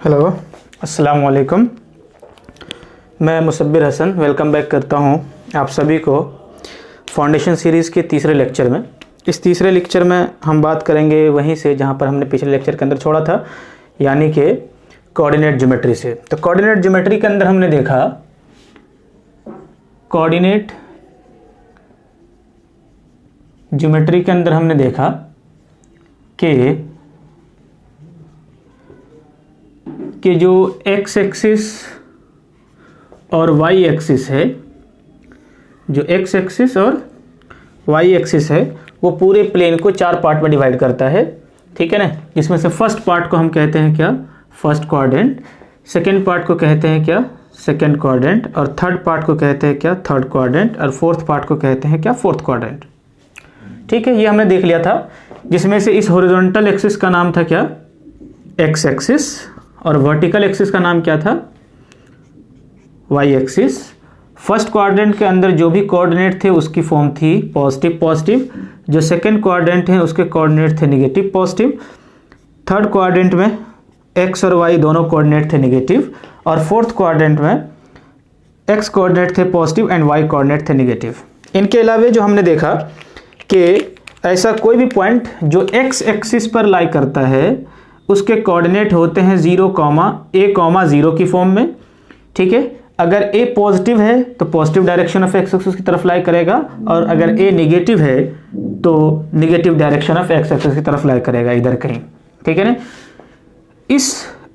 Hello, अस्सलाम वालेकुम। मैं मुसब्बिर हसन वेलकम बैक करता हूं आप सभी को फाउंडेशन सीरीज़ के तीसरे लेक्चर में। इस तीसरे लेक्चर में हम बात करेंगे वहीं से जहां पर हमने पिछले लेक्चर के अंदर छोड़ा था, यानी कि कोऑर्डिनेट ज्योमेट्री से। तो कोऑर्डिनेट ज्योमेट्री के अंदर हमने देखा कोऑर्डिनेट ज्योमेट्री के अंदर हमने देखा कि जो एक्स एक्सिस और वाई एक्सिस है, जो एक्स एक्सिस और वाई एक्सिस है वो पूरे प्लेन को चार पार्ट में डिवाइड करता है, ठीक है ना। जिसमें से फर्स्ट पार्ट को हम कहते हैं क्या, फर्स्ट क्वाड्रेंट। सेकंड पार्ट को कहते हैं क्या, सेकंड क्वाड्रेंट। और थर्ड पार्ट को कहते हैं क्या, थर्ड क्वाड्रेंट। और फोर्थ पार्ट को कहते हैं क्या, फोर्थ क्वाड्रेंट। ठीक है, ये हमने देख लिया था। जिसमें से इस हॉरिजॉन्टल एक्सिस का नाम था क्या, एक्स एक्सिस, और वर्टिकल एक्सिस का नाम क्या था, वाई एक्सिस। फर्स्ट क्वाड्रेंट के अंदर जो भी कोऑर्डिनेट थे उसकी फॉर्म थी पॉजिटिव पॉजिटिव। जो सेकंड क्वाड्रेंट है उसके कोऑर्डिनेट थे नेगेटिव पॉजिटिव। थर्ड क्वाड्रेंट में एक्स और वाई दोनों कोऑर्डिनेट थे नेगेटिव। और फोर्थ क्वाड्रेंट में एक्स कोऑर्डिनेट थे पॉजिटिव एंड वाई कोऑर्डिनेट थे नेगेटिव। इनके अलावा जो हमने देखा कि ऐसा कोई भी पॉइंट जो एक्स एक्सिस पर लाई करता है उसके कोऑर्डिनेट होते हैं 0, a, 0 की फॉर्म में, ठीक है। अगर a पॉजिटिव है तो positive direction of x axis की तरफ लाई करेगा, और अगर a नेगेटिव है तो negative direction of x axis की तरफ लाई करेगा, इधर कहीं, ठीक है ना। इस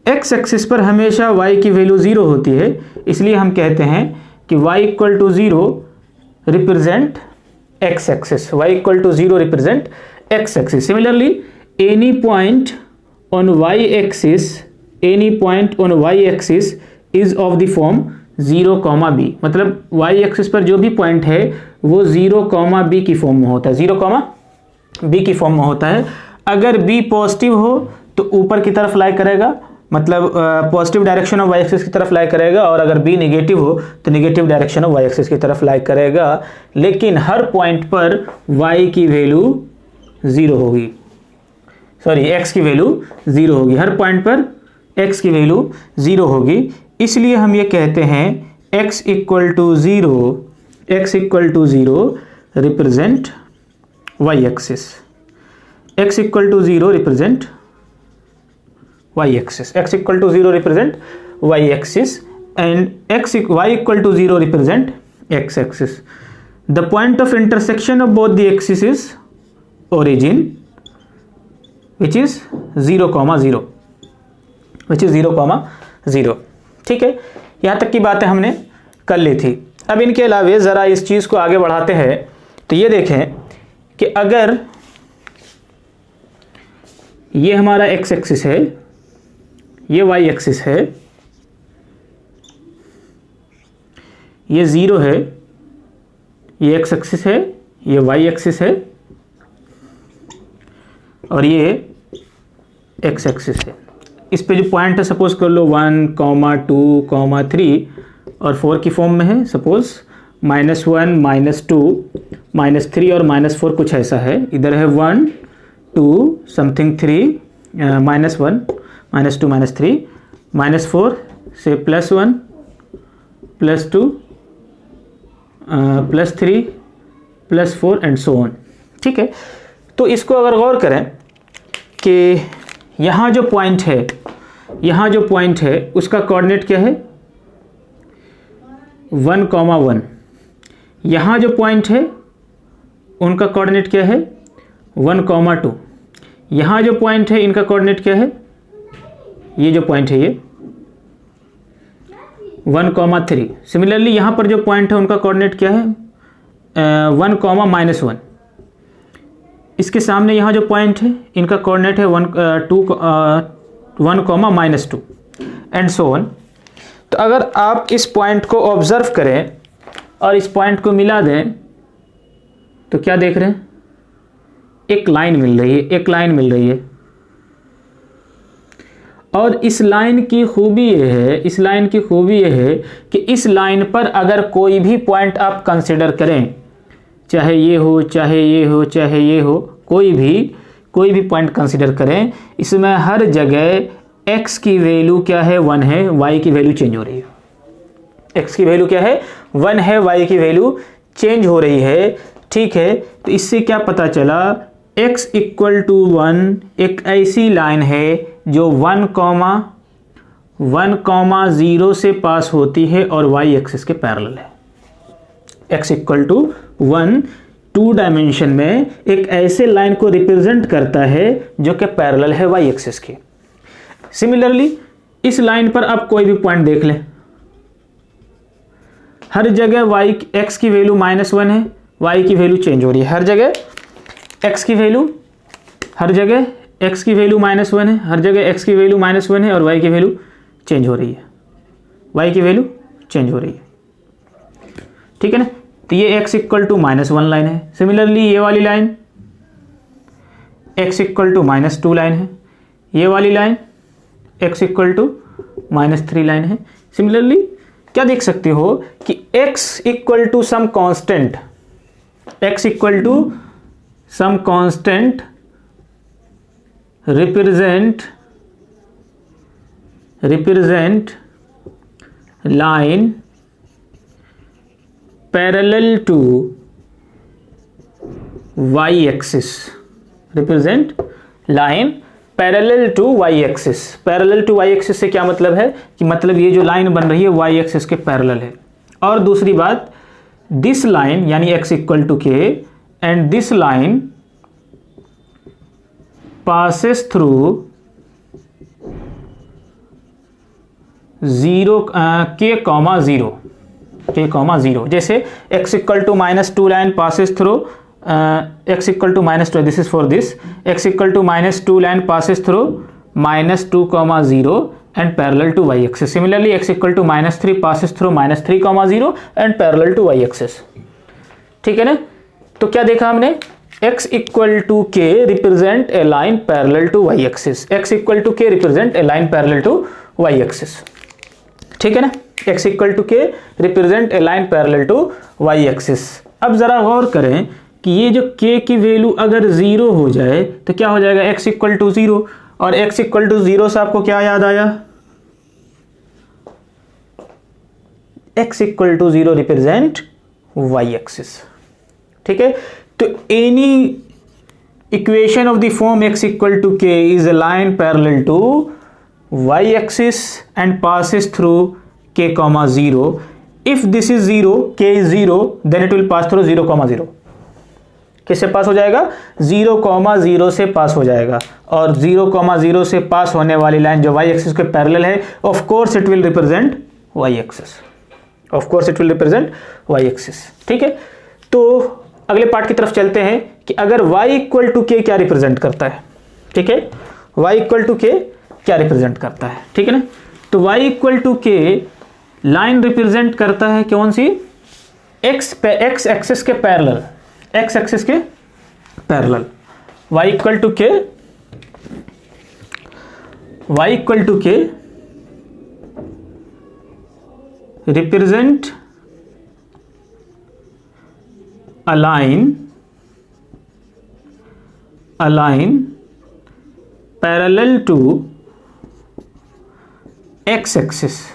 एक्स एक्सिस पर हमेशा y की वैल्यू 0 होती है, इसलिए हम कहते हैं कि y equal to 0 represent x axis, y equal to 0 represent x axis. Similarly any point on y-axis, any point on y-axis is of the form 0, b। मतलब y-axis पर जो भी पॉइंट है वो 0, b की फॉर्म में होता है, 0, b की फॉर्म में होता है। अगर b पॉजिटिव हो तो ऊपर की तरफ लाई करेगा, मतलब पॉजिटिव डायरेक्शन ऑफ y-axis की तरफ लाई करेगा, और अगर b नेगेटिव हो तो नेगेटिव डायरेक्शन ऑफ y-axis की तरफ लाई करेगा। लेकिन हर पॉइंट पर y की वैल्यू 0 होगी, सॉरी x की वैल्यू 0 होगी। हर पॉइंट पर x की वैल्यू 0 होगी, इसलिए हम ये कहते हैं x equal to 0 represent y axis, x equal to 0 represent y axis, x equal to 0 represent y axis and y equal to 0 represent x axis. The point of intersection of both the axis is origin which is 0, 0, which is 0, 0। ठीक है, यहाँ तक की बातें हमने कर ली थी। अब इनके अलावे ज़रा इस चीज़ को आगे बढ़ाते हैं, तो ये देखें कि अगर ये हमारा x एक्सिस है, ये y एक्सिस है, ये 0 है, ये x एक्सिस है, ये y एक्सिस है, और ये x एक्सिस है। इस पे जो पॉइंट है सपोज कर लो 1, 2, 3 और 4 की फॉर्म में है। सपोज -1, -2, -3 और -4 कुछ ऐसा है। इधर है 1, 2 समथिंग 3, -1, -2, -3, -4 से +1, +2, +3, +4 एंड सो ऑन, ठीक है। तो इसको अगर गौर करें कि यहाँ जो पॉइंट है उसका कोऑर्डिनेट क्या है, 1, 1। यहाँ जो पॉइंट है उनका कोऑर्डिनेट क्या है, 1, 2। यहाँ जो पॉइंट है इनका कोऑर्डिनेट क्या है, ये जो पॉइंट है ये 1, 3। सिमिलरली यहाँ पर जो पॉइंट है उनका कोऑर्डिनेट क्या है, 1, -1। इसके सामने यहाँ जो पॉइंट है इनका कोऑर्डिनेट है 1, -2 एंड सो ऑन। तो अगर आप इस पॉइंट को ऑब्जर्व करें और इस पॉइंट को मिला दें तो क्या देख रहे हैं, एक लाइन मिल रही है, और इस लाइन की खूबी ये है कि इस लाइन पर अगर कोई भी पॉइंट आप कंसिडर करें, चाहे ये हो, चाहे ये हो, कोई भी पॉइंट कंसिडर करें, इसमें हर जगह x की वैल्यू क्या है 1 है, y की वैल्यू चेंज हो रही है। x की वैल्यू क्या है 1 है, y की वैल्यू चेंज हो रही है। ठीक है, तो इससे क्या पता चला, x इक्वल टू 1 एक ऐसी लाइन है जो 1,0 से पास होती है और y एक्सिस के पैरेलल है। x इक्वल टू 1 2 डायमेंशन में एक ऐसे लाइन को रिप्रेजेंट करता है जो कि पैरेलल है y एक्सिस के। सिमिलरली इस लाइन पर आप कोई भी पॉइंट देख लें, हर जगह x की वैल्यू -1 है, y की वैल्यू चेंज हो रही है। हर जगह x की वैल्यू -1 है, हर जगह x की वैल्यू -1 है और y की वैल्यू चेंज हो रही है, y की वैल्यू चेंज हो रही है। ठीक है ना, तो ये x इक्वल टू -1 लाइन है। सिमिलरली ये वाली line x equal to -2 line है, ये वाली line x equal to -3 line है। सिमिलरली क्या देख सकते हो कि x equal to some constant, x equal to some constant represent line parallel to y axis, represent line parallel to y axis. Parallel to y axis से क्या मतलब है कि मतलब ये जो लाइन बन रही है y एक्सिस के पैरेलल है। और दूसरी बात, दिस लाइन यानी x equal to k and this line passes through 0 जैसे x equal to -2 line passes through x equal to -2, this is for this, x equal to -2 line passes through -2, and parallel to y axis. Similarly x equal to -3 passes through -3, and parallel to y axis. ठीक है ना, तो क्या देखा हमने, x equal to k represent a line parallel to y axis, x equal to k represent a line parallel to y axis. ठीक है ना, x equal to k represent a line parallel to y axis. अब जरा गौर करें कि ये जो k की वैल्यू अगर 0 हो जाए तो क्या हो जाएगा, x इक्वल टू 0, और x इक्वल टू 0 से आपको क्या याद आया, x equal to 0 represent y axis. ठीक है, तो any equation of the form x equal to k is a line parallel to y axis and passes through k, 0. If this is 0, k is 0, then it will pass through 0, 0. किससे पास हो जाएगा, 0, 0 से पास हो जाएगा, और 0, 0 से पास होने वाली लाइन जो y एक्सिस के पैरेलल है, of course it will represent y axis, of course it will represent y axis. ठीक है, तो अगले पार्ट की तरफ चलते हैं कि अगर y इक्वल टू k क्या रिप्रेजेंट करता है। ठीक है, y इक्वल टू k क्या रिप्रेजेंट करता है। ठीक है ना, तो y equal to k line represent करता है कौन सी, x एक्सिस के पैरेलल, x एक्सिस के parallel. y equal to k represent a line parallel to x axis,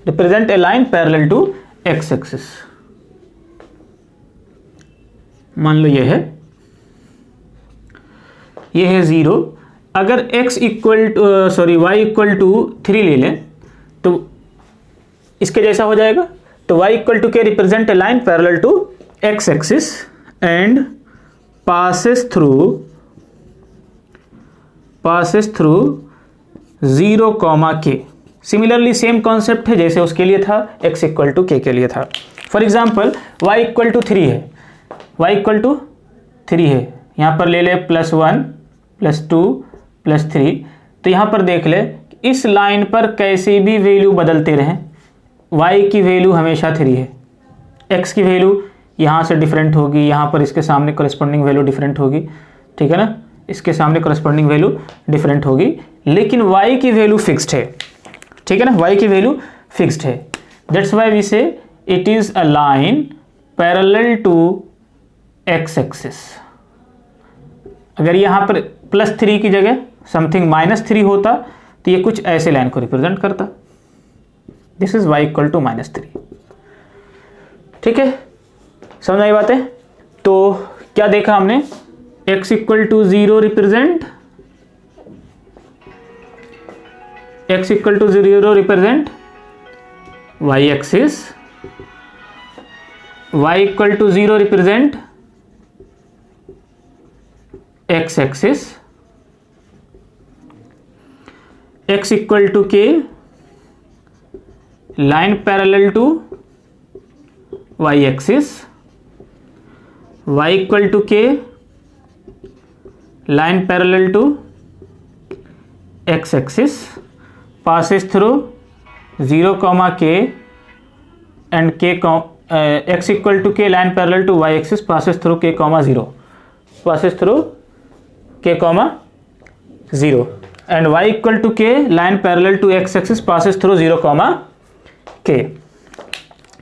represent a line parallel to x axis। मान लो ये है 0, अगर x equal y equal to 3 ले लें तो इसके जैसा हो जाएगा। तो y equal to k represent a line parallel to x axis and passes through 0, k। Similarly same concept है जैसे उसके लिए था, x इक्वल टू k के लिए था। For example y equal to 3 है, y इक्वल टू 3 है, यहाँ पर ले ले +1 +2 +3, तो यहाँ पर देख ले इस लाइन पर कैसे भी वैल्यू बदलते रहें, y की वैल्यू हमेशा 3 है, x की वैल्यू यहाँ से डिफरेंट होगी, यहाँ पर इसके सामने करस्पॉन्डिंग वैल्यू डिफरेंट होगी। ठीक है ना, इसके सामने करस्पॉन्डिंग वैल्यू डिफरेंट होगी, लेकिन y की वैल्यू फिक्स्ड है। ठीक है ना, y की वैल्यू फिक्स्ड है, that's why we say it is a line parallel to x axis, अगर यहाँ पर +3 की जगह समथिंग -3 होता तो ये कुछ ऐसे लाइन को रिप्रेजेंट करता। This is y equal to -3। ठीक है, समझ आई बात है? तो क्या देखा हमने, x equal to 0 represent y axis, y equal to 0 represent x axis, x equal to k line parallel to y axis, y equal to k line parallel to x axis, passes through 0, k and k x equal to k line parallel to y axis passes through k, 0, passes through k, 0 and y equal to k line parallel to x axis passes through 0, k।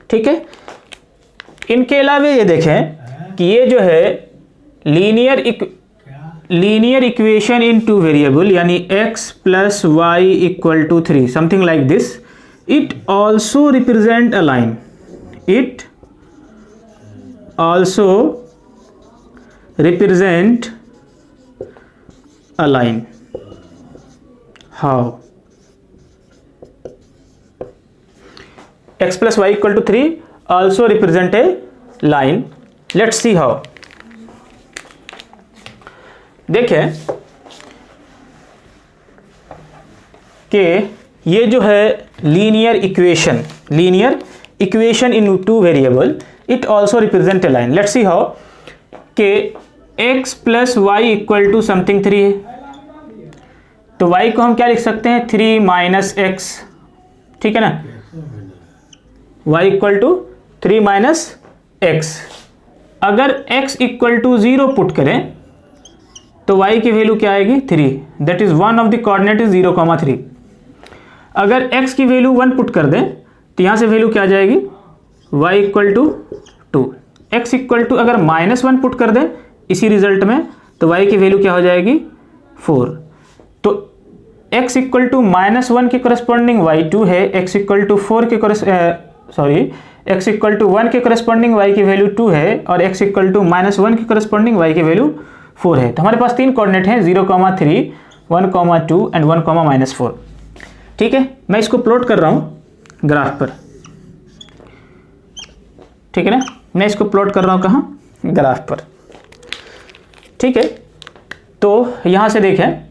ठीक है, इनके अलावा ये देखें कि ये जो है linear equation in two variable यानी x plus y equal to 3 something like this, it also represent a line, it also represent a line. How? x plus y equal to 3 also represent a line. Let's see how. देखें कि ये जो है linear equation in two variable, it also represent a line. Let's see how कि x plus y equal to something 3 है, तो y को हम क्या लिख सकते हैं, 3 माइनस एक्स। ठीक है ना, y equal to 3 minus x. अगर x इक्वल टू 0 पुट करें तो y की वैल्यू क्या आएगी, 3, that is one of the coordinate is 0, 3। अगर x की वैल्यू 1 पुट कर दें तो यहाँ से वैल्यू क्या आ जाएगी, y equal to 2। x equal to अगर -1 पुट कर दें इसी रिजल्ट में तो y की वैल्यू क्या हो जाएगी, 4। तो x इक्वल टू -1 के करस्पॉन्डिंग y2 है, x इक्वल टू 4 के x इक्वल टू 1 के करस्पॉन्डिंग y की वैल्यू 2 है और x इक्वल टू -1 के करस्पॉन्डिंग y की वैल्यू 4 है। तो हमारे पास 3 कोऑर्डिनेट हैं, 0, 3, 1, 2 एंड 1, -4। ठीक है, मैं इसको प्लॉट कर रहा हूं ग्राफ पर। ठीक है ना, मैं इसको प्लॉट कर रहा हूं कहां, ग्राफ पर। ठीक है, तो यहां से देखें,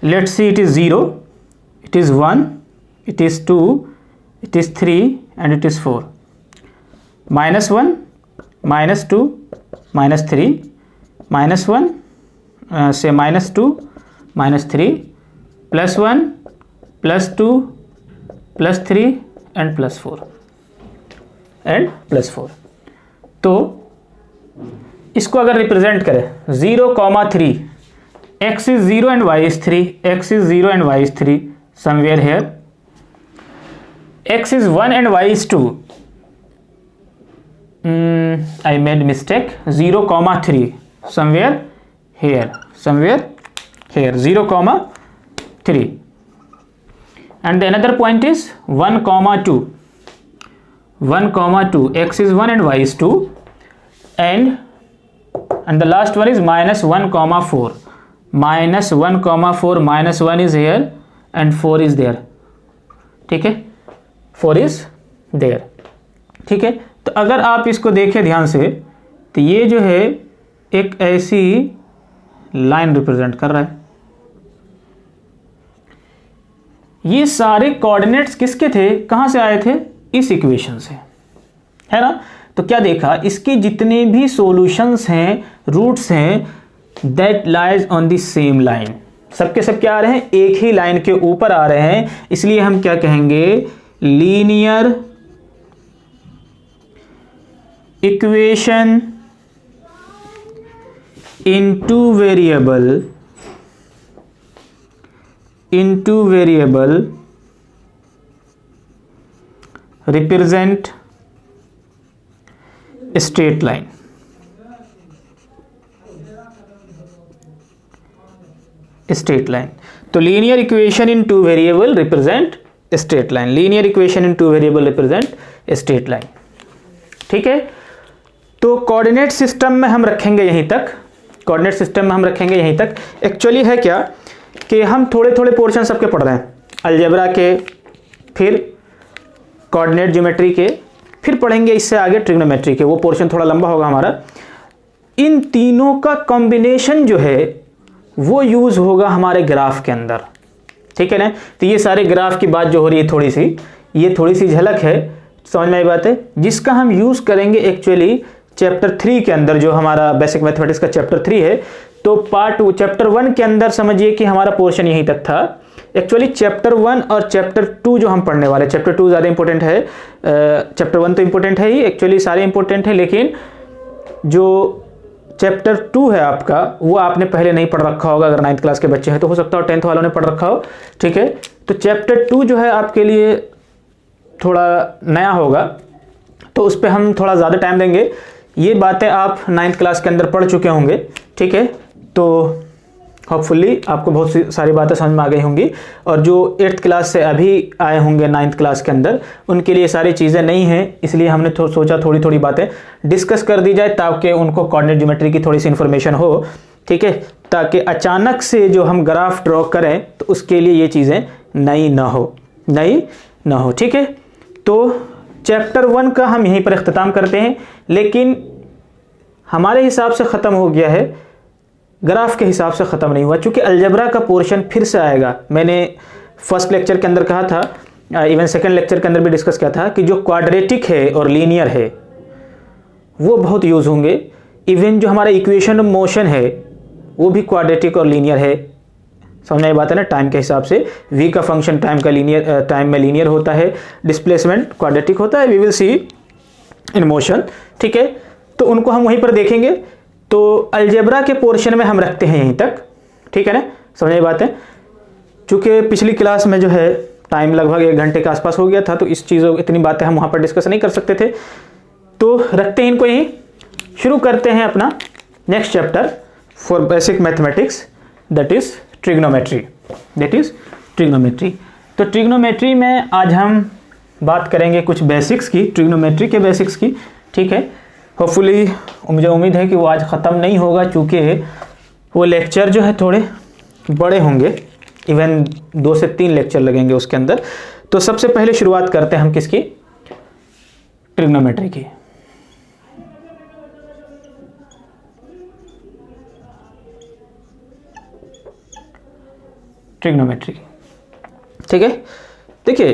let's see it is 0, it is 1, it is 2, it is 3 and it is 4। -1, -2, -3, -1 से -2, -3, +1, +2, +3 एंड +4 तो इसको अगर रिप्रेजेंट करें 0, 3, x is 0 and y is 3, x is 0 and y is 3 somewhere here, x is 1 and y is 2, I made mistake, 0, 3 somewhere here, 0, 3 and the another point is 1, 2, x is 1 and y is 2 and the last one is -1, 4, -1, 4, -1 is here and 4 is there। ठीक है, 4 is there। ठीक है, तो अगर आप इसको देखें ध्यान से तो ये जो है एक ऐसी लाइन रिप्रेजेंट कर रहा है। ये सारे कोऑर्डिनेट्स किसके थे, कहां से आए थे, इस इक्वेशन से, है ना। तो क्या देखा, इसके जितने भी सॉल्यूशंस हैं, रूट्स हैं, that lies on the same line, सबके सब क्या आ रहे हैं, एक ही लाइन के ऊपर आ रहे हैं। इसलिए हम क्या कहेंगे, linear equation in two variable represent straight line। Straight line. तो linear equation in two variable represent straight line, linear equation in two variable represent straight line. ठीक है, तो कोऑर्डिनेट सिस्टम में हम रखेंगे यहीं तक, कोऑर्डिनेट सिस्टम में हम रखेंगे यहीं तक। एक्चुअली है क्या कि हम थोड़े थोड़े पोर्शन सबके पढ़ रहे हैं, अलजेब्रा के, फिर कोऑर्डिनेट ज्योमेट्री के, फिर पढ़ेंगे इससे आगे ट्रिग्नोमेट्री के, वो पोर्शन थोड़ा लंबा होगा हमारा। इन तीनों का कॉम्बिनेशन जो है वो यूज़ होगा हमारे ग्राफ के अंदर। ठीक है ना, तो ये सारे ग्राफ की बात जो हो रही है थोड़ी सी, ये थोड़ी सी झलक है, समझ में आई बात है, जिसका हम यूज़ करेंगे एक्चुअली चैप्टर 3 के अंदर, जो हमारा बेसिक मैथमेटिक्स का चैप्टर 3 है। तो चैप्टर 1 के अंदर समझिए कि हमारा पोर्शन यहीं तक था। एक्चुअली चैप्टर 1 और चैप्टर 2 जो हम पढ़ने वाले, चैप्टर 2 ज़्यादा इंपॉर्टेंट है, चैप्टर 1 तो इंपॉर्टेंट है ही, एक्चुअली सारे इंपॉर्टेंट है, लेकिन जो चैप्टर 2 है आपका वो आपने पहले नहीं पढ़ रखा होगा। अगर 9th क्लास के बच्चे हैं तो हो सकता हो 10th वालों ने पढ़ रखा हो। ठीक है, तो चैप्टर 2 जो है आपके लिए थोड़ा नया होगा, तो उस पर हम थोड़ा ज़्यादा टाइम देंगे। ये बातें आप 9th क्लास के अंदर पढ़ चुके होंगे। ठीक है, तो होपफुली आपको बहुत सी सारी बातें समझ में आ गई होंगी, और जो 8th क्लास से अभी आए होंगे 9th क्लास के अंदर, उनके लिए सारी चीज़ें नहीं हैं, इसलिए हमने सोचा थोड़ी थोड़ी बातें डिस्कस कर दी जाए ताकि उनको कोऑर्डिनेट ज्योमेट्री की थोड़ी सी इन्फॉर्मेशन हो। ठीक है, ताकि अचानक से जो हम ग्राफ ड्रॉ करें तो उसके लिए ये चीज़ें नई ना हो। ठीक है, तो चैप्टर 1 का हम यहीं पर इख्तिताम करते हैं, लेकिन हमारे हिसाब से ख़त्म हो गया है, ग्राफ के हिसाब से ख़त्म नहीं हुआ, क्योंकि अलजेब्रा का पोर्शन फिर से आएगा। मैंने फर्स्ट लेक्चर के अंदर कहा था, इवन सेकंड लेक्चर के अंदर भी डिस्कस किया था कि जो क्वाड्रेटिक है और लीनियर है वो बहुत यूज़ होंगे। इवन जो हमारा इक्वेशन ऑफ मोशन है वो भी क्वाड्रेटिक और लीनियर है। समझ में बात है ना, टाइम के हिसाब से v का फंक्शन टाइम में लीनियर होता है, डिस्प्लेसमेंट क्वाड्रेटिक होता है, we will see in motion. ठीक है, तो उनको हम वहीं पर देखेंगे। तो अलजेब्रा के पोर्शन में हम रखते हैं यहीं तक। ठीक है ना, समझ में बात है, चूँकि पिछली क्लास में जो है टाइम लगभग 1 घंटे के आसपास हो गया था, तो इस चीज़ों इतनी बातें हम वहाँ पर डिस्कस नहीं कर सकते थे, तो रखते हैं इनको यहीं। शुरू करते हैं अपना next chapter for basic mathematics, that is trigonometry. तो ट्रिग्नोमेट्री में आज हम बात करेंगे कुछ बेसिक्स की, ट्रिग्नोमेट्री के बेसिक्स की। ठीक है, होपफुली मुझे उम्मीद है कि वो आज ख़त्म नहीं होगा, क्योंकि वो लेक्चर जो है थोड़े बड़े होंगे, इवन 2 से 3 लेक्चर लगेंगे उसके अंदर। तो सबसे पहले शुरुआत करते हैं हम किसकी, ट्रिग्नोमेट्री की। ट्रिग्नोमेट्री, ठीक है, देखिए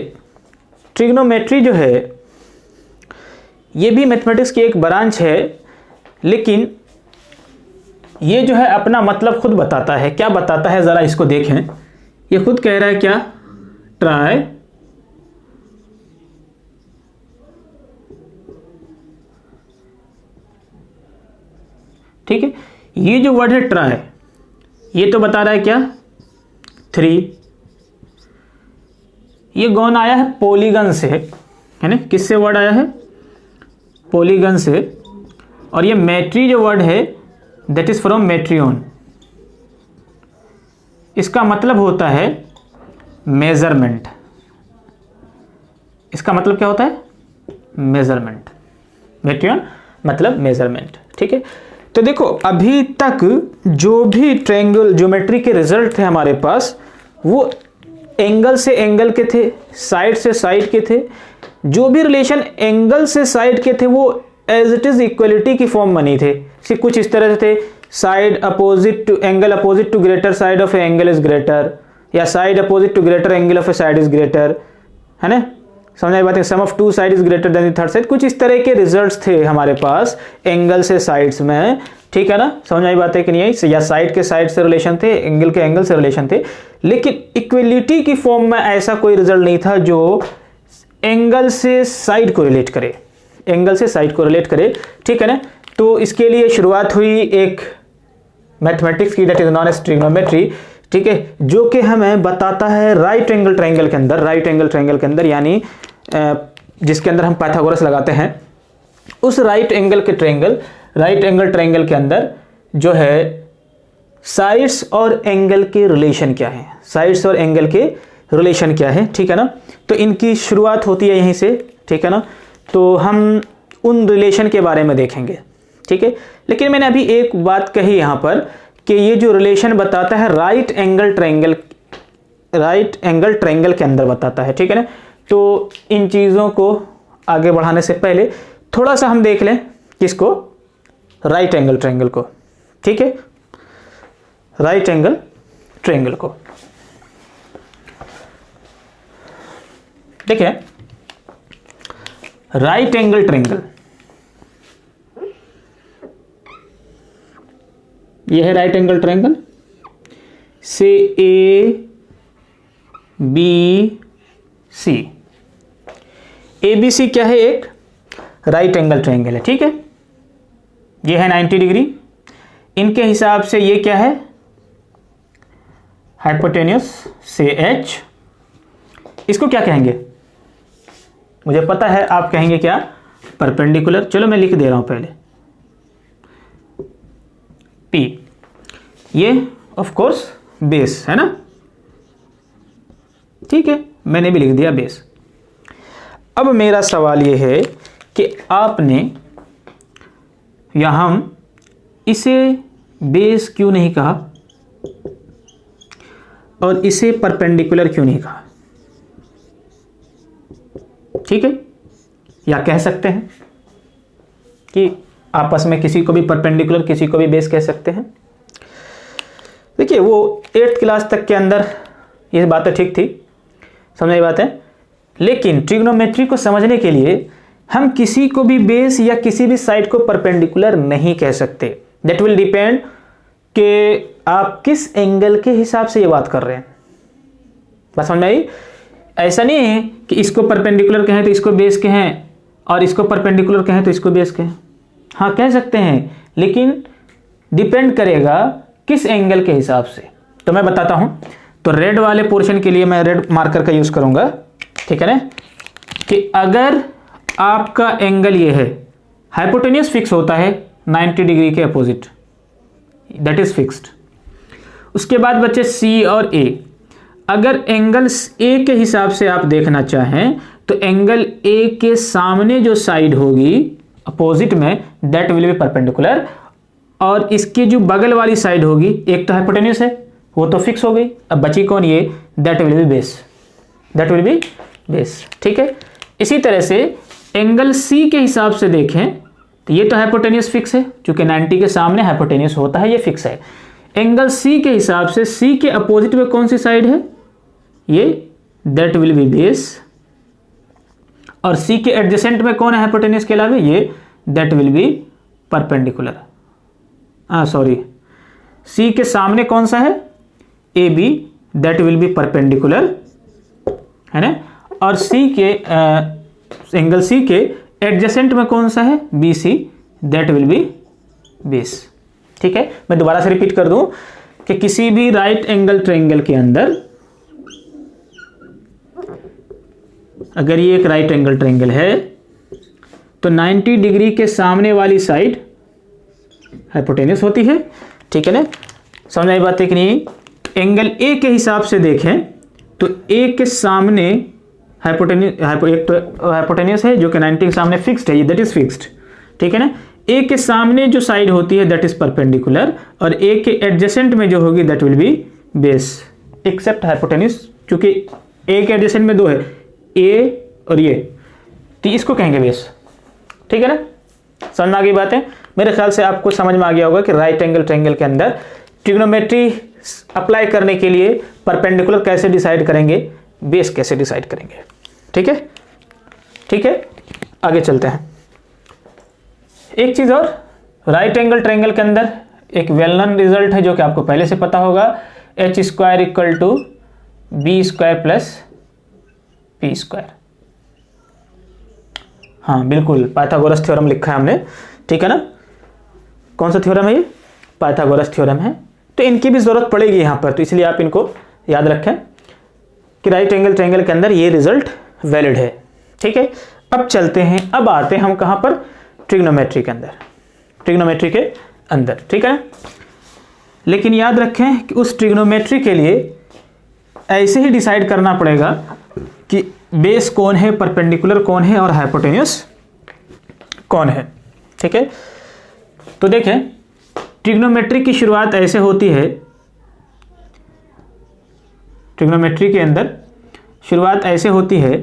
ट्रिग्नोमेट्री जो है ये भी मैथमेटिक्स की एक ब्रांच है, लेकिन ये जो है अपना मतलब खुद बताता है। क्या बताता है ज़रा इसको देखें। ये खुद कह रहा है क्या, ट्राई ठीक है, ये जो वर्ड है ट्राई, ये तो बता रहा है क्या 3। ये गौन आया है पॉलीगन से, है ना, किससे वर्ड आया है, पॉलीगन से। और ये मैट्री जो वर्ड है दैट इज फ्रॉम मैट्रियन। इसका मतलब होता है मेजरमेंट। इसका मतलब क्या होता है, मेजरमेंट। मैट्रियन मतलब मेजरमेंट। ठीक है, तो देखो अभी तक जो भी ट्रायंगल ज्योमेट्री के रिजल्ट थे हमारे पास, वो एंगल से एंगल के थे, साइड से साइड के थे। जो भी रिलेशन एंगल से साइड के थे वो एज इट इज इक्वलिटी की फॉर्म बनी थे। सिर्फ कुछ इस तरह से थे, side opposite to angle opposite to greater side of a angle is greater, या side opposite to greater angle of a side is greater, है ना, समझ आई बात है। Sum of 2 side is greater than the third side, कुछ इस तरह के रिजल्ट्स थे हमारे पास एंगल से साइड्स में। ठीक है ना, समझ आई बात है कि नहीं आई, या साइड के साइड से रिलेशन थे, एंगल के एंगल से रिलेशन थे, लेकिन इक्वलिटी की फॉर्म में ऐसा कोई रिजल्ट नहीं था जो एंगल से साइड को रिलेट करे, एंगल से साइड को रिलेट करे। ठीक है ना, तो इसके लिए शुरुआत हुई एक मैथमेटिक्स की, that is known as trigonometry. ठीक है, जो कि हमें बताता है राइट एंगल ट्रायंगल के अंदर, राइट एंगल ट्रायंगल के अंदर, यानी जिसके अंदर हम पाइथागोरस लगाते हैं, उस राइट एंगल ट्रायंगल के अंदर जो है साइड्स और एंगल के रिलेशन क्या है, साइड्स और एंगल के रिलेशन क्या है, ठीक है ना। तो इनकी शुरुआत होती है यहीं से, ठीक है ना। तो हम उन रिलेशन के बारे में देखेंगे, ठीक है। लेकिन मैंने अभी एक बात कही यहाँ पर कि ये जो रिलेशन बताता है राइट एंगल ट्रायंगल के अंदर बताता है, ठीक है ना। तो इन चीज़ों को आगे बढ़ाने से पहले थोड़ा सा हम देख लें किसको, राइट एंगल ट्रायंगल को, ठीक है, राइट एंगल ट्रायंगल को। देखिए राइट एंगल ट्रायंगल, यह है राइट एंगल ट्रायंगल से ABC, ABC क्या है, एक राइट एंगल ट्रायंगल है, ठीक है। ये है 90 डिग्री, इनके हिसाब से ये क्या है, हाइपोटेन्यूस से H, इसको क्या कहेंगे, मुझे पता है आप कहेंगे क्या, परपेंडिकुलर। चलो मैं लिख दे रहा हूं पहले P, ये ऑफ कोर्स बेस है ना, ठीक है, मैंने भी लिख दिया बेस। अब मेरा सवाल ये है कि आपने यहां इसे बेस क्यों नहीं कहा और इसे परपेंडिकुलर क्यों नहीं कहा, ठीक है। या कह सकते हैं कि आपस में किसी को भी परपेंडिकुलर किसी को भी बेस कह सकते हैं। देखिए वो 8th क्लास तक के अंदर ये बातें ठीक थी, समझ में बात है। लेकिन ट्रिग्नोमेट्री को समझने के लिए हम किसी को भी बेस या किसी भी साइड को परपेंडिकुलर नहीं कह सकते। दैट विल डिपेंड कि आप किस एंगल के हिसाब से ये बात कर रहे हैं। बस समझ में आई। ऐसा नहीं है कि इसको परपेंडिकुलर कहें तो इसको बेस कहें और इसको परपेंडिकुलर कहें तो इसको बेस कहें। हाँ कह सकते हैं, लेकिन डिपेंड करेगा किस एंगल के हिसाब से। तो मैं बताता हूं। तो रेड वाले पोर्शन के लिए मैं रेड मार्कर का यूज करूंगा, ठीक है ना। कि अगर आपका एंगल ये है, हाइपोटेन्यूस फिक्स होता है 90 डिग्री के अपोजिट, दैट इज फिक्स्ड। उसके बाद बचे सी और ए। अगर एंगल ए के हिसाब से आप देखना चाहें तो एंगल ए के सामने जो साइड होगी अपोजिट में, दैट विल बी परपेंडिकुलर, और इसकी जो बगल वाली साइड होगी, एक तो हाइपोटेन्यूस है वो तो फिक्स हो गई, अब बची कौन, ये, that will be base, that will be base, ठीक है। इसी तरह से एंगल सी के हिसाब से देखें तो ये तो हाइपोटेन्यूस फिक्स है, क्योंकि 90 के सामने हाइपोटेन्यूस होता है, ये फिक्स है। एंगल सी के हिसाब से सी के अपोजिट में कौन सी साइड है, ये, दैट विल बी बेस, और सी के एडजेसेंट में कौन है हाइपोटेन्यूस के अलावा, ये, that will be perpendicular. Sorry, C के सामने कौन सा है, A B, that will be perpendicular, है ना। और सी के एंगल सी के एडजेसेंट में कौन सा है, B C, that will be base, ठीक है। मैं दोबारा से रिपीट कर दूं कि किसी भी राइट एंगल ट्रायंगल के अंदर अगर ये एक राइट एंगल ट्रायंगल है तो 90 डिग्री के सामने वाली साइड हाइपोटेन्यूस होती है, ठीक है ना। समझ आई बात है कि नहीं। एंगल ए के हिसाब से देखें तो ए के सामने हाइपोटेन्यूस है जो कि 90 के सामने फिक्स्ड है, ये दैट इज फिक्स्ड, ठीक है ना। ए के सामने जो साइड होती है दैट इज परपेंडिकुलर, और ए के एडजेसेंट में जो होगी that will be base, except hypotenuse, क्योंकि ए के एडजेसेंट में दो है, ए और ये, तो इसको कहेंगे बेस, ठीक है ना। समझ में आ गई बात है। मेरे ख्याल से आपको समझ में आ गया होगा कि राइट एंगल ट्रायंगल के अंदर ट्रिग्नोमेट्री अप्लाई करने के लिए परपेंडिकुलर कैसे डिसाइड करेंगे, बेस कैसे डिसाइड करेंगे, ठीक है, ठीक है। आगे चलते हैं। एक चीज और, राइट एंगल ट्रायंगल के अंदर एक वेल नोन रिजल्ट है जो कि आपको पहले से पता होगा, h square equal to B square plus P square. हाँ बिल्कुल, पाइथागोरस थ्योरम लिखा है हमने, ठीक है ना। कौन सा थ्योरम है ये, पाइथागोरस थ्योरम है। तो इनकी भी जरूरत पड़ेगी यहाँ पर, तो इसलिए आप इनको याद रखें कि राइट एंगल ट्रायंगल के अंदर ये रिजल्ट वैलिड है, ठीक है। अब चलते हैं, अब आते हैं हम कहाँ पर, ट्रिग्नोमेट्री के अंदर, ट्रिग्नोमेट्री के अंदर, ठीक है। लेकिन याद रखें कि उस ट्रिग्नोमेट्री के लिए ऐसे ही डिसाइड करना पड़ेगा कि बेस कौन है, परपेंडिकुलर कौन है और हाइपोटेन्यूस कौन है। ठीक है, तो देखें ट्रिग्नोमेट्री की शुरुआत ऐसे होती है, ट्रिग्नोमेट्री के अंदर शुरुआत ऐसे होती है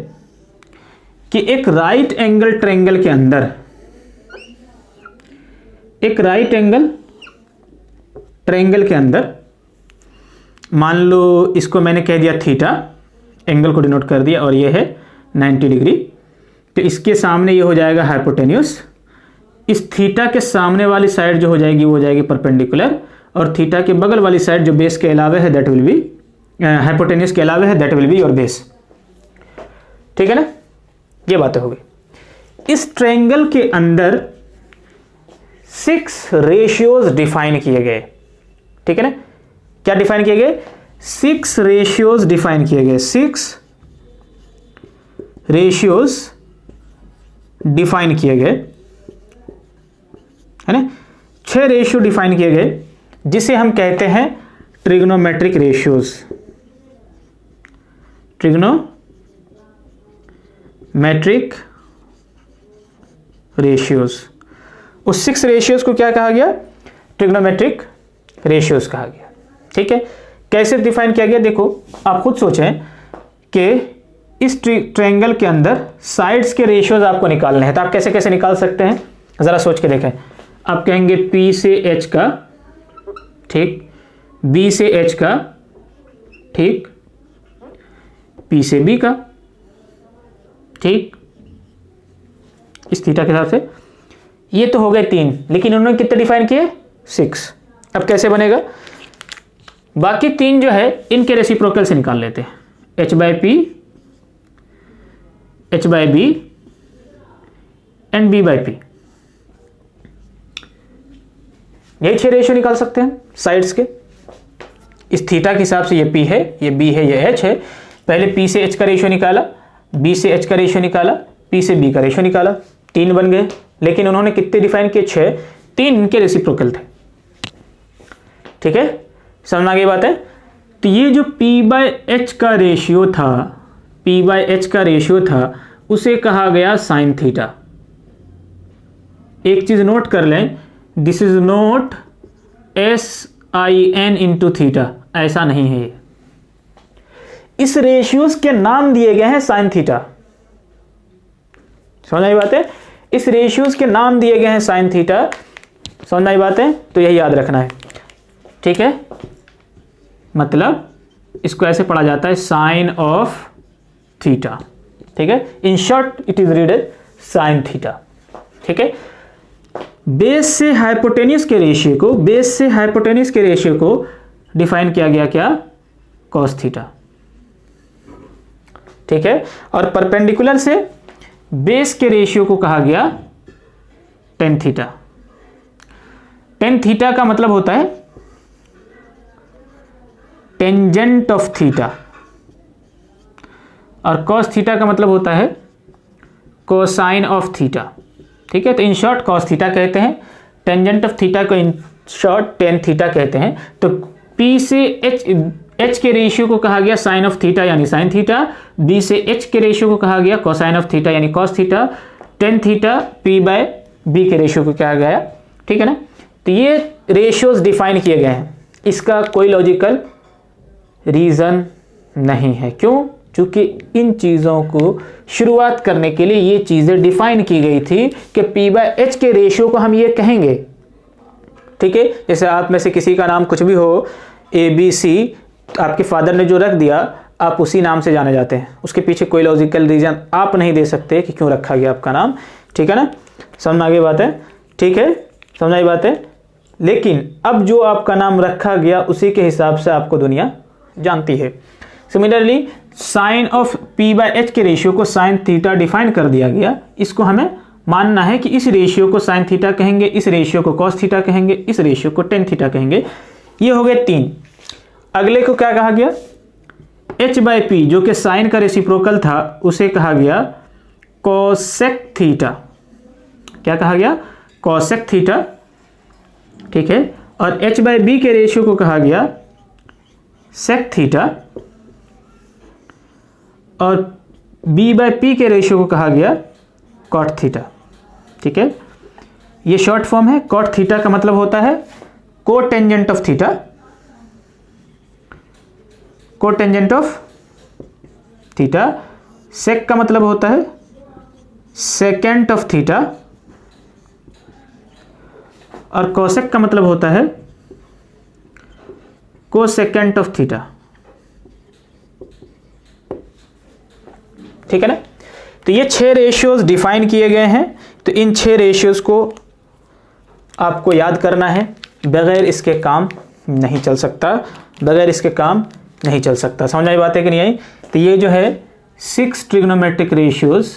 कि एक राइट एंगल ट्रायंगल के अंदर, एक राइट एंगल ट्रायंगल के अंदर, मान लो इसको मैंने कह दिया थीटा, एंगल को डिनोट कर दिया, और ये है 90 डिग्री, तो इसके सामने ये हो जाएगा हाइपोटेन्यूस। इस थीटा के सामने वाली साइड जो हो जाएगी वो हो जाएगी परपेंडिकुलर, और थीटा के बगल वाली साइड जो बेस के अलावा है दैट विल बी, हाइपोटेन्यूस के अलावा है that will be your base. ठीक है ना, ये बातें हो गई। इस ट्रायंगल के अंदर 6 रेशियोज डिफाइन किए गए। ठीक है ना, क्या डिफाइन किए गए? 6 रेशियोज डिफाइन किए गए, 6 रेशियोज डिफाइन किए गए, है ना। 6 रेशियो डिफाइन किए गए जिसे हम कहते हैं ट्रिग्नोमेट्रिक रेशियोज, ट्रिग्नोमेट्रिक रेशियोज। उस 6 रेशियोज को क्या कहा गया? ट्रिग्नोमेट्रिक रेशियोज कहा गया। ठीक है, कैसे डिफाइन किया गया? देखो आप खुद सोचें कि इस ट्रायंगल के अंदर साइड्स के रेशियोज आपको निकालने हैं, तो आप कैसे कैसे निकाल सकते हैं, जरा सोच के देखें। आप कहेंगे P से H का, ठीक, B से H का, ठीक, P से B का, ठीक, इस थीटा के हिसाब से। ये तो हो गए 3, लेकिन उन्होंने कितने डिफाइन किए? 6। अब कैसे बनेगा? बाकी 3 जो है इनके रेसिप्रोकल से निकाल लेते हैं, H by P, H by B and B by P। यही 6 रेशियो निकाल सकते हैं साइड्स के। इस थीटा के हिसाब से ये P है, ये B है, ये H है। पहले P से H का रेशियो निकाला, B से H का रेशियो निकाला, P से B का रेशियो निकाला, 3 बन गए। लेकिन उन्होंने कितने डिफाइन किए? 6, 3 इनके रेसिप्रोकल थे। ठीक है, समझ में आ गई बात है। तो ये जो P बाय H का रेशियो था, P बाय H का रेशियो था, उसे कहा गया साइन थीटा। एक चीज नोट कर लें, this is not SIN into theta, ऐसा नहीं है। इस रेशियोज के नाम दिए गए हैं साइन थीटा। समझ आई बात है? इस रेशियोज के नाम दिए गए हैं साइन थीटा। समझ आई बात है? तो यही याद रखना है। ठीक है, मतलब इसको ऐसे पढ़ा जाता है साइन ऑफ थीटा। ठीक है, in short it is read as sine theta. ठीक है, बेस से हाइपोटेन्यूस के रेशियो को, बेस से हाइपोटेन्यूस के रेशियो को डिफाइन किया गया क्या? Cos theta. ठीक है, और परपेंडिकुलर से बेस के रेशियो को कहा गया टेन थीटा। टेन थीटा का मतलब होता है टेंजेंट ऑफ थीटा, और कॉस थीटा का मतलब होता है कोसाइन ऑफ थीटा। ठीक है, तो इन शॉर्ट कॉस थीटा कहते हैं, टेंजेंट ऑफ थीटा को इन शॉर्ट टेन थीटा कहते हैं। तो P से H के रेशियो को कहा गया साइन ऑफ थीटा यानी साइन थीटा, B से H के रेशियो को कहा गया कोसाइन ऑफ थीटा यानी cos theta, tan theta P by B के रेशियो को कहा गया। ठीक है ना, तो ये रेशियोज डिफाइन किए गए हैं। इसका कोई लॉजिकल रीज़न नहीं है। क्यों? क्योंकि इन चीज़ों को शुरुआत करने के लिए ये चीज़ें डिफाइन की गई थी कि P बाय H के रेशियो को हम ये कहेंगे। ठीक है, जैसे आप में से किसी का नाम कुछ भी हो, ABC, आपके फादर ने जो रख दिया आप उसी नाम से जाने जाते हैं। उसके पीछे कोई लॉजिकल रीज़न आप नहीं दे सकते कि क्यों रखा गया आपका नाम। ठीक है ना, समझ में आ गई बात है? ठीक है, समझ आई बात है? लेकिन अब जो आपका नाम रखा गया उसी के हिसाब से आपको दुनिया जानती है। Similarly sine of P by H के रेशियो को साइन थीटा डिफाइन कर दिया गया। इसको हमें मानना है कि इस रेशियो को साइन थीटा कहेंगे, इस रेशियो को कॉस थीटा कहेंगे, इस रेशियो को टेन थीटा कहेंगे। ये हो गए 3। अगले को क्या कहा गया? H बाय P जो कि साइन का रेसिप्रोकल था उसे कहा गया कोसेक थीटा। क्या कहा गया? Cosec theta. ठीक है, और h बाई बी के रेशियो को कहा गया सेक थीटा और b बाई पी के रेशियो को कहा गया कॉट थीटा। ठीक है, ये शॉर्ट फॉर्म है। कॉट थीटा का मतलब होता है cotangent of theta, cotangent of theta. Sec का मतलब होता है सेकेंट ऑफ थीटा और कोसेक का मतलब होता है कोसेकेंट ऑफ थीटा। ठीक है ना। तो ये 6 रेशियोज डिफाइन किए गए हैं। तो इन 6 रेशियोज को आपको याद करना है, बगैर इसके काम नहीं चल सकता, बगैर इसके काम नहीं चल सकता। समझ आई बात है कि नहीं आई। तो ये जो है 6 ट्रिग्नोमेट्रिक रेशियोज,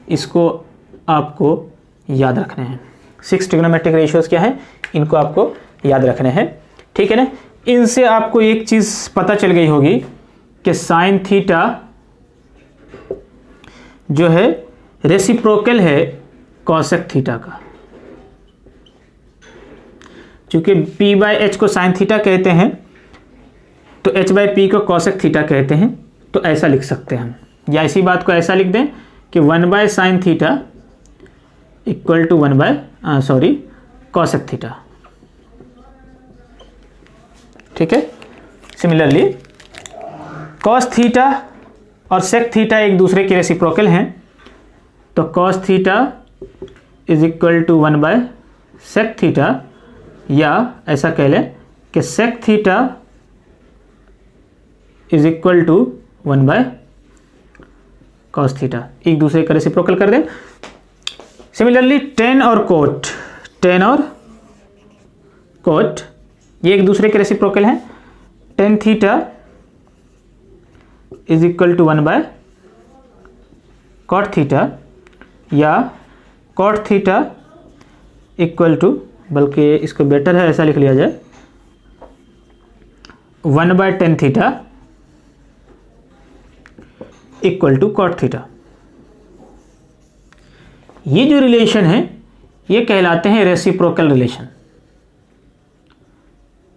इसको आपको याद रखने हैं। 6 ट्रिग्नोमेट्रिक रेशियोज क्या है, इनको आपको याद रखने हैं। ठीक है ना। इनसे आपको एक चीज पता चल गई होगी कि साइन थीटा जो है रेसिप्रोकल है कॉसेक थीटा का। चूंकि p बाई एच को साइन थीटा कहते हैं तो h बाई पी को कॉसेक थीटा कहते हैं। तो ऐसा लिख सकते हैं हम, या इसी बात को ऐसा लिख दें कि 1 by sine theta equal to 1 by cosec theta. ठीक है। सिमिलरली कॉस थीटा और सेक थीटा एक दूसरे के रेसिप्रोकल हैं। तो cos theta is equal to 1 by sec theta, या ऐसा कह लें कि sec theta is equal to 1 by cos theta, एक दूसरे का रेसिप्रोकल कर दें। सिमिलरली टेन और कोट ये एक दूसरे के रेसिप्रोकल हैं। Tan theta is equal to 1 by cot theta, या कॉट थीटा इक्वल टू, बल्कि इसको बेटर है ऐसा लिख लिया जाए, 1 by tan theta equal to cot theta. ये जो रिलेशन है ये कहलाते हैं रेसिप्रोकल रिलेशन।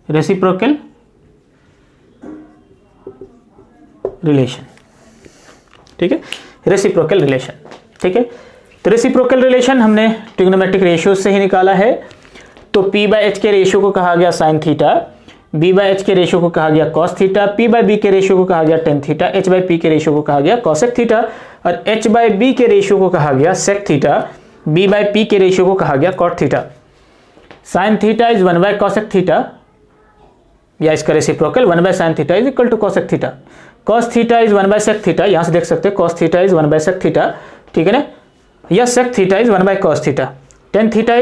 रेसिप्रोकल रिलेशन, ठीक है, रेसिप्रोकल रिलेशन। ठीक है। तो रेसिप्रोकल रिलेशन हमने ट्रिग्नोमेट्रिक रेशियो से ही निकाला है। तो p बाई एच के रेशियो को कहा गया sine theta, b by H के रेशियो को कहा गया cos theta, p by B के रेशियो को कहा गया tan theta, h by P के रेशियो को कहा गया कॉसेक थीटा और h बाई बी के रेशियो को कहा गया sec theta, b by P के रेशियो को कहा गया cot theta. Sine theta is 1 by cosec theta, या इसका reciprocal 1 by sine theta is equal to cosec theta. Cos theta is 1 by sec theta, यहां से देख सकते हैं cos theta is 1 by sec theta. ठीक है ना। या sec theta is 1 by cos theta. Tan theta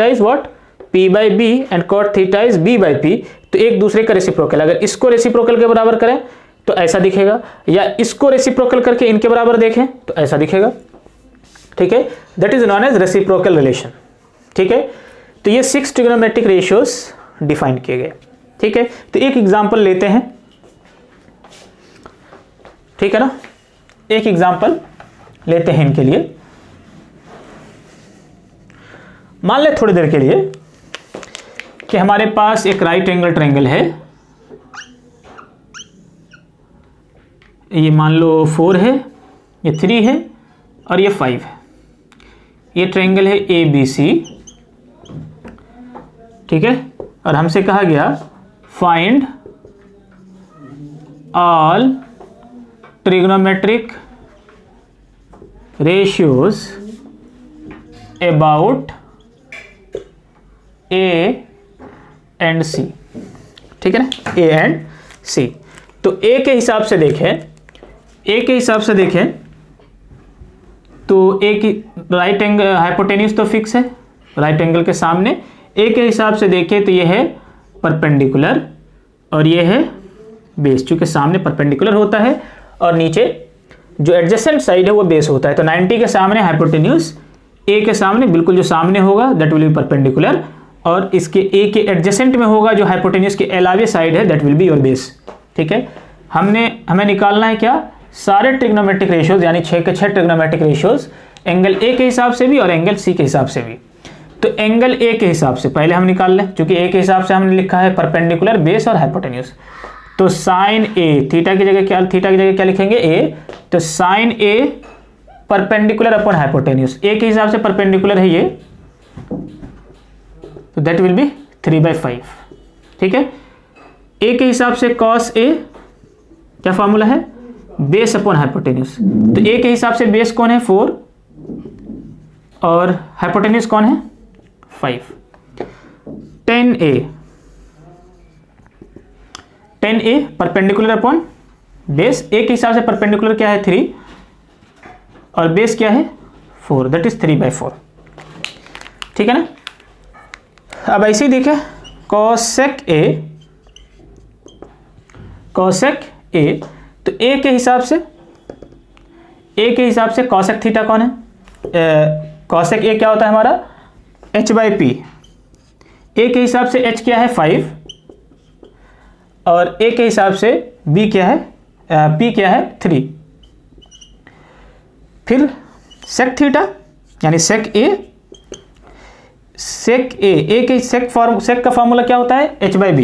is what, p by B and cot theta is b by P. तो एक दूसरे का रेसिप्रोकल, अगर इसको रेसिप्रोकल के बराबर करें तो ऐसा दिखेगा, या इसको रेसिप्रोकल करके इनके बराबर देखें तो ऐसा दिखेगा। ठीक है, that is known as reciprocal relation. ठीक है। तो ये 6 ट्रिग्नोमेट्रिक रेशियोज डिफाइन किए गए। ठीक है। तो एक एग्जांपल लेते हैं। ठीक है ना। एक एग्जांपल लेते हैं इनके लिए। मान ले थोड़ी देर के लिए कि हमारे पास एक राइट एंगल ट्रायंगल है। ये मान लो 4 है, ये 3 है और ये 5 है। ये ट्रायंगल है ABC। ठीक है। और हमसे कहा गया find all trigonometric ratios about A and C। ठीक है ना, A एंड C। तो A के हिसाब से देखें, तो A की राइट एंगल हाइपोटेन्यूज तो फिक्स है राइट एंगल के सामने। A के हिसाब से देखें तो ये है परपेंडिकुलर और ये है बेस, चूंकि सामने परपेंडिकुलर होता है और नीचे जो एडजेसेंट साइड है वो बेस होता है। तो 90 के सामने हाइपोटेन्यूज A के सामने बिल्कुल जो सामने होगा दैट विल बी परपेंडिकुलर, और इसके A के एडजेसेंट में होगा जो हाइपोटेन्यूज के अलावे साइड है that will be your base. ठीक है। हमें निकालना है क्या, सारे ट्रिग्नोमेट्रिक रेशियोज, यानी 6 के 6 ट्रिग्नोमेट्रिक रेशियोज एंगल A के हिसाब से भी और एंगल C के हिसाब से भी। तो एंगल ए के हिसाब से पहले हम निकाल लें, क्योंकि ए के हिसाब से हमने लिखा है परपेंडिकुलर, बेस और हाइपोटेन्यूज। तो साइन ए, थीटा की जगह क्या लिखेंगे? ए। तो साइन ए परपेंडिकुलर अपॉन हाइपोटेन्यूज, ए के हिसाब से परपेंडिकुलर है ये, तो दैट विल बी 3/5। ठीक है। ए के हिसाब से कॉस ए क्या फॉर्मूला है? Base upon hypotenuse. तो ए के हिसाब से बेस कौन है? 4 और हाइपोटेन्यूज कौन है? 5। tan ए परपेंडिकुलर अपॉन बेस, ए के हिसाब से परपेंडिकुलर क्या है? 3 और बेस क्या है? 4, दैट इज 3/4। ठीक है ना। अब ऐसे ही देखें cosec ए, तो ए के हिसाब से cosec थीटा कौन है? cosec ए क्या होता है हमारा? h/p। ए के हिसाब से h क्या है? 5 और ए के हिसाब से b क्या है? p क्या है? 3। फिर sec थीटा यानी sec ए के sec का फॉर्मूला क्या होता है? h/b।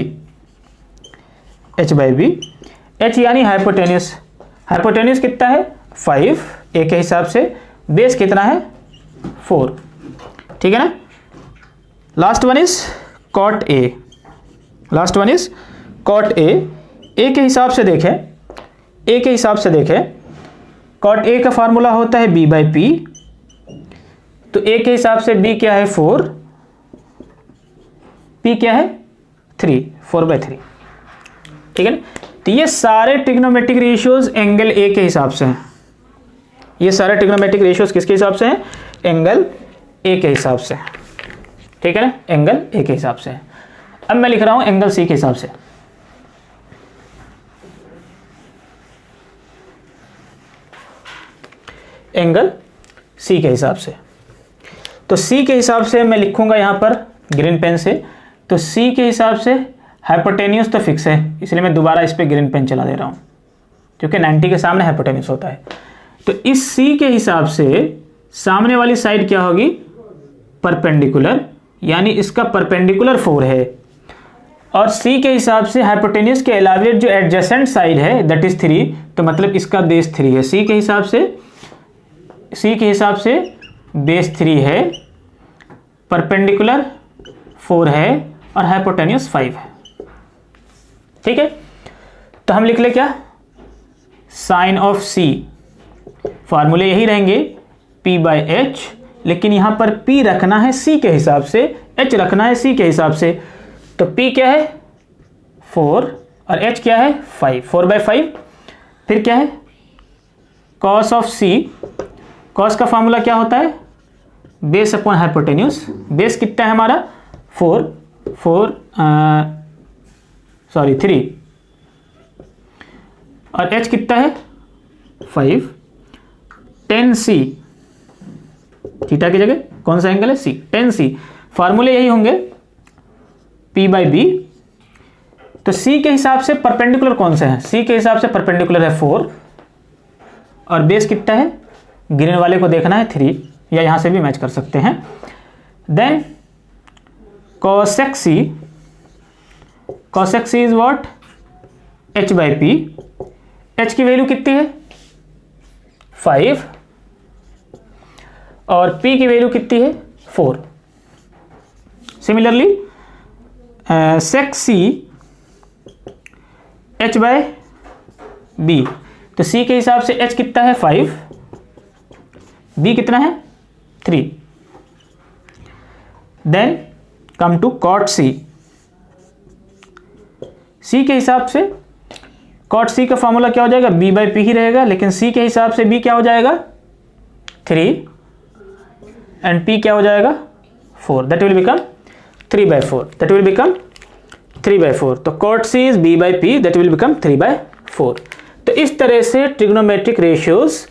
h यानी हाइपोटेन्यूज कितना है? 5 ए के हिसाब से, बेस कितना है? 4। ठीक है ना। लास्ट वन इज cot ए। ए के हिसाब से देखें cot ए का फार्मूला होता है b/p। तो ए के हिसाब से b क्या है? 4, p क्या है? 3, 4/3। ठीक है ना। तो ये सारे ट्रिग्नोमेट्रिक रेशियोज एंगल ए के हिसाब से हैं। ये सारे ट्रिग्नोमेट्रिक रेशियोज किसके हिसाब से हैं? एंगल ए के हिसाब से। ठीक है ना, एंगल ए के हिसाब से। अब मैं लिख रहा हूं एंगल सी के हिसाब से। एंगल सी के हिसाब से, तो सी के हिसाब से मैं लिखूंगा यहां पर ग्रीन पेन से। तो सी के हिसाब से हाइपोटेन्यूज तो फिक्स है, इसलिए मैं दोबारा इस पे ग्रीन पेन चला दे रहा हूं, क्योंकि 90 के सामने हाइपोटेन्यूज होता है। तो इस सी के हिसाब से सामने वाली साइड क्या होगी? परपेंडिकुलर, यानी इसका परपेंडिकुलर 4 है। और सी के हिसाब से हाइपोटेन्यूज के अलावा जो एडजेसेंट साइड है दैट इज 3, तो मतलब इसका बेस 3 है। सी के हिसाब से बेस 3 है, परपेंडिकुलर 4 है और हाइपोटेन्यूज 5 है। ठीक है। तो हम लिख ले क्या? साइन ऑफ सी, फार्मूले यही रहेंगे p/h, लेकिन यहां पर p रखना है c के हिसाब से, h रखना है c के हिसाब से। तो p क्या है? 4 और h क्या है? 5, 4/5। फिर क्या है? cos ऑफ c, cos का फार्मूला क्या होता है? Base upon hypotenuse. बेस कितना है हमारा? 3 और h कितना है? 5। tan c, थीटा की जगह कौन सा एंगल है? c, tan c। फार्मूले यही होंगे p/b। तो c के हिसाब से परपेंडिकुलर कौन सा है? c के हिसाब से परपेंडिकुलर है 4 और बेस कितना है? ग्रीन वाले को देखना है 3, या यहां से भी मैच कर सकते हैं। Then cosec c is what? h/p। h की वैल्यू कितनी है? 5 और p की वैल्यू कितनी है? 4। Similarly sec c h/b। तो c के हिसाब से h कितना है? 5, b कितना है? 3। Then come to cot c। c के हिसाब से cot c का फॉर्मूला क्या हो जाएगा? b/p ही रहेगा, लेकिन c के हिसाब से b क्या हो जाएगा? 3 एंड p क्या हो जाएगा? 4, that will become 3/4, that will become 3/4। तो cot c is b/p, that will become 3/4। तो इस तरह से ट्रिग्नोमेट्रिक रेशियोज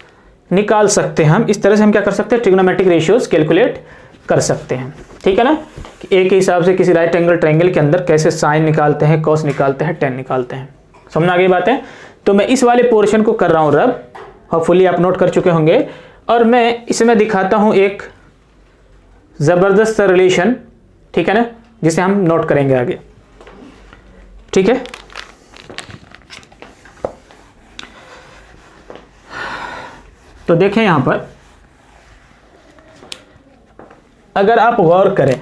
निकाल सकते हैं हम। इस तरह से हम क्या कर सकते हैं? ट्रिग्नोमेट्रिक रेशियोज कैलकुलेट कर सकते हैं। ठीक है ना। कि ए के हिसाब से किसी राइट एंगल ट्रायंगल के अंदर कैसे साइन निकालते हैं, कॉस निकालते हैं, टेन निकालते हैं। समझ आ गई बात है? तो मैं इस वाले पोर्शन को कर रहा हूं रब, होपफुली आप नोट कर चुके होंगे। और मैं इसमें दिखाता हूं एक ज़बरदस्त रिलेशन, ठीक है ना, जिसे हम नोट करेंगे आगे। ठीक है, तो देखें यहां पर अगर आप गौर करें, है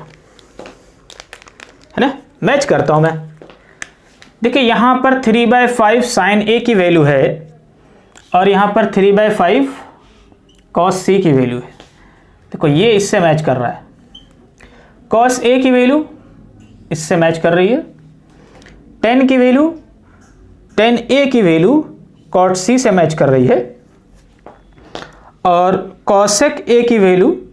ना, मैच करता हूं मैं। देखिए यहां पर 3/5 साइन ए की वैल्यू है और यहां पर 3/5 कॉस सी की वैल्यू है। देखो ये इससे मैच कर रहा है, कॉस ए की वैल्यू इससे मैच कर रही है, tan की वैल्यू tan ए की वैल्यू cot सी से मैच कर रही है, और cosec ए की वैल्यू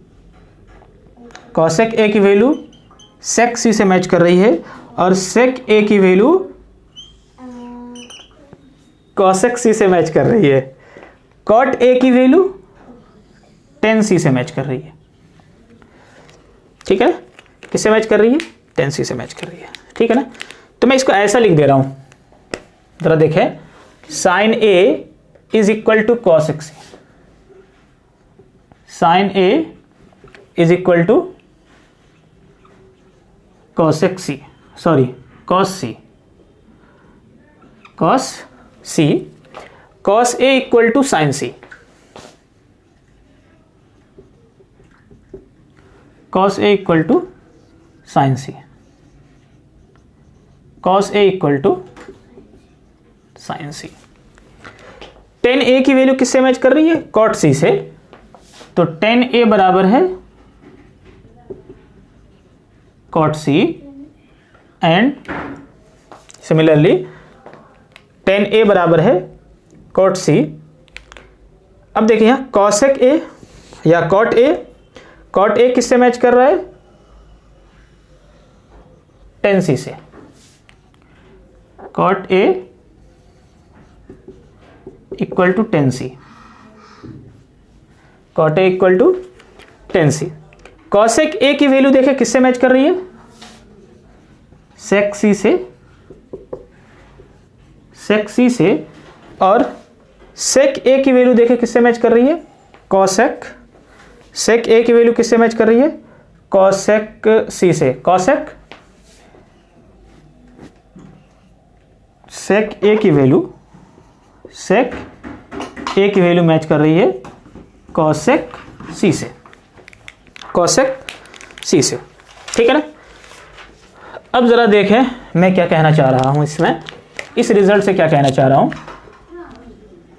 sec सी से मैच कर रही है, और sec ए की वैल्यू cosec सी से मैच कर रही है, cot ए की वैल्यू tan सी से मैच कर रही है। ठीक है, किससे मैच कर रही है? tan सी से मैच कर रही है। ठीक है ना, तो मैं इसको ऐसा लिख दे रहा हूं, जरा देखें, sine A is equal to cosec C, sine A is equal to cosec C, sorry cos C, cos C, cos A equal to sine C, cos A equal to sine C, cos A equal to sine C. tan A की वैल्यू किससे match कर रही है? cot सी से, तो tan A बराबर है cot C and similarly tan A बराबर है cot सी। अब देखिए यहां cosec ए या cot ए किससे मैच कर रहा है? tan सी से, cot A equal to tan C, cot A equal to tan C. cosec A की वैल्यू देखें किससे मैच कर रही है? sec सी से, sec सी से, और sec ए की वैल्यू देखें किससे मैच कर रही है? sec ए की वैल्यू किससे मैच कर रही है? cosec सी से, sec ए की वैल्यू मैच कर रही है cosec सी से, ठीक है ना। अब जरा देखें मैं क्या कहना चाह रहा हूं इसमें, इस रिजल्ट से क्या कहना चाह रहा हूं।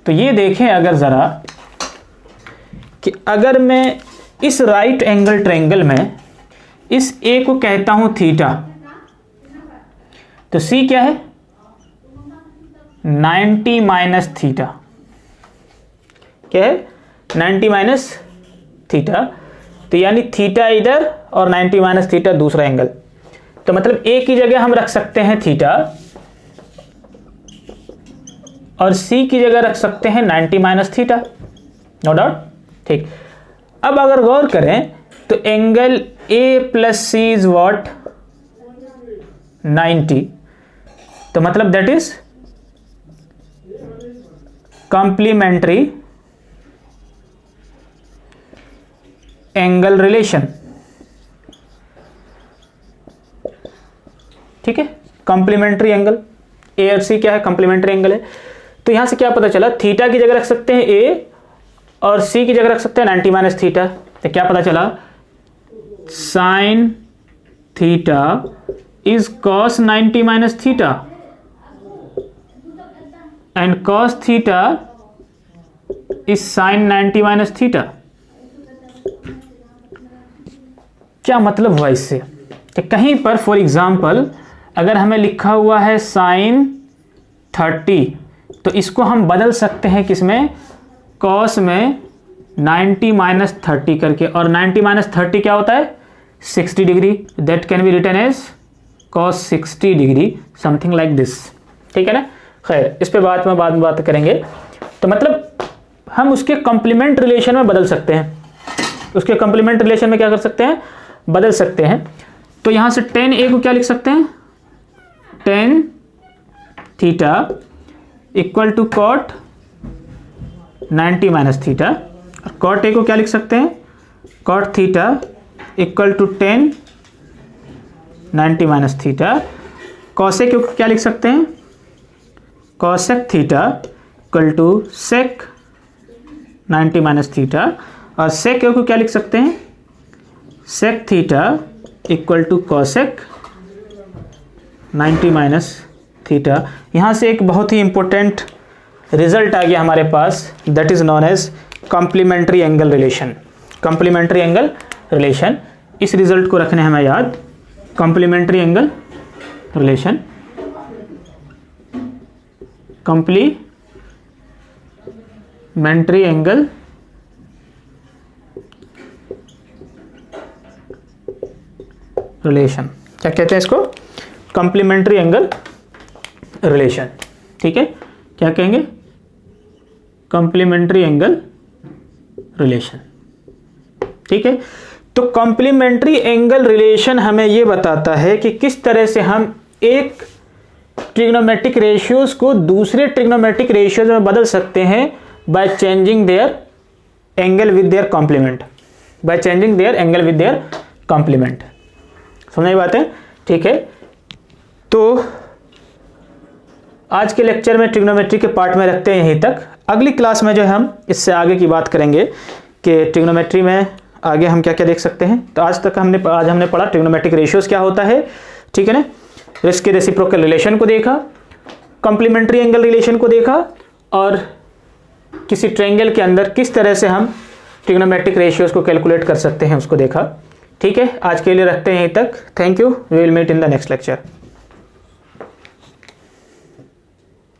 तो ये देखें अगर जरा कि अगर मैं इस राइट एंगल ट्रायंगल में इस ए को कहता हूं थीटा, तो सी क्या है? 90 माइनस थीटा, क्या है? 90 माइनस थीटा, तो यानी थीटा इधर और 90 माइनस थीटा दूसरा एंगल। तो मतलब ए की जगह हम रख सकते हैं थीटा और सी की जगह रख सकते हैं 90 माइनस थीटा, नो डाउट। ठीक, अब अगर गौर करें तो angle A plus C is what? 90, तो मतलब that is complementary angle relation. ठीक है, कॉम्प्लीमेंट्री एंगल, ए और सी क्या है? कॉम्प्लीमेंट्री एंगल है। तो यहां से क्या पता चला? थीटा की जगह रख सकते हैं ए और सी की जगह रख सकते हैं 90 माइनस थीटा। तो क्या पता चला? Sign theta is cos 90 minus theta and cos theta is sine 90 minus theta. क्या मतलब हुआ इससे? कि कहीं पर फॉर एग्जाम्पल अगर हमें लिखा हुआ है साइन 30, तो इसको हम बदल सकते हैं किसमें? कॉस में 90 माइनस 30 करके, और 90 माइनस 30 क्या होता है? 60 degree. That can be written as cos 60 degree, something like this. ठीक है ना। खैर, इस पे बाद में बात करेंगे। तो मतलब हम उसके कॉम्प्लीमेंट रिलेशन में बदल सकते हैं, उसके कॉम्प्लीमेंट रिलेशन में क्या कर सकते हैं? बदल सकते हैं। तो यहां से tan ए को क्या लिख सकते हैं? tan theta equal to cot 90 minus theta, और cot ए को क्या लिख सकते हैं? cot theta equal to 10 90 minus theta. Cosec को क्या लिख सकते हैं? Cosec theta equal to sec 90 minus theta, और सेक को क्या लिख सकते हैं? Sec theta equal to cosec 90 minus theta. यहाँ से एक बहुत ही इंपॉर्टेंट रिजल्ट आ गया हमारे पास, that is known as complementary angle relation. Complementary angle relation, इस रिजल्ट को रखने हमें याद। Complementary angle relation, complementary angle relation, क्या कहते हैं इसको? Complementary angle relation. ठीक है, क्या कहेंगे? Complementary angle relation. ठीक है, तो कॉम्प्लीमेंट्री एंगल रिलेशन हमें यह बताता है कि किस तरह से हम एक ट्रिग्नोमेट्रिक रेशियोज को दूसरे ट्रिग्नोमेट्रिक रेशियोज में बदल सकते हैं by changing their angle with their complement, by changing their angle with their complement. समझ बात है? ठीक है, तो आज के लेक्चर में ट्रिग्नोमेट्री के पार्ट में रखते हैं यहीं तक। अगली क्लास में जो हम इससे आगे की बात करेंगे कि ट्रिग्नोमेट्री में आगे हम क्या क्या देख सकते हैं। तो आज हमने पढ़ा ट्रिग्नोमेट्रिक रेशियोज क्या होता है, ठीक है ना, इसके रेसिप्रोकल रिलेशन को देखा, कॉम्प्लीमेंट्री एंगल रिलेशन को देखा, और किसी ट्रायंगल के अंदर किस तरह से हम ट्रिग्नोमेट्रिक रेशियोज को कैलकुलेट कर सकते हैं उसको देखा। ठीक है, आज के लिए रखते हैं यहीं तक। Thank you, we will meet in the next lecture.